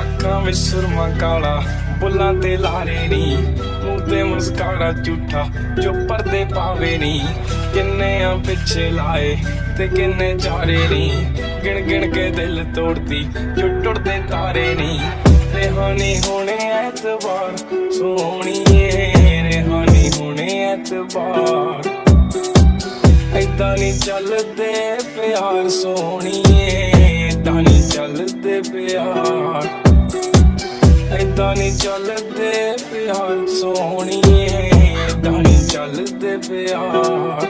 ਅੱਖਾਂ ਵਿੱਚ ਸੁਰਮਾ ਕਾਲਾ, ਬੁੱਲਾਂ ਤੇ ਲਾਰੇ ਨੀ, ਮੂੰਹ ਤੇ ਮੁਸਕਾਰਾ ਝੂਠਾ ਜੋ ਪਰਦੇ ਪਾਵੇ ਨੀ। ਕਿੰਨੇ ਆ ਪਿੱਛੇ ਲਾਏ ਤੇ ਕਿੰਨੇ ਚਾਰੇ ਨੀ, ਗਿਣ ਗਿਣ ਕੇ ਦਿਲ ਤੋੜਦੀ ਜੋ ਟੁੱਟਦੇ ਤਾਰੇ ਨੀ। ਰਿਹਾਨੀ ਹੋਣੇ ਐਤਵਾਰ ਸੋਹਣੀਏ, ਰਿਹਾਨੀ ਹੋਣੇ ਐਤਵਾਰ। ਏਦਾਂ ਨੀ ਚੱਲਦੇ ਪਿਆਰ ਸੋਹਣੀਏ, ਏਦਾਂ ਨੀ ਚੱਲਦੇ ਪਿਆਰ। ਏਦਾਂ ਨੀ ਚੱਲਦੇ ਪਿਆਰ ਸੋਹਣੀਏ, ਏਦਾਂ ਨੀ ਚੱਲਦੇ ਪਿਆਰ।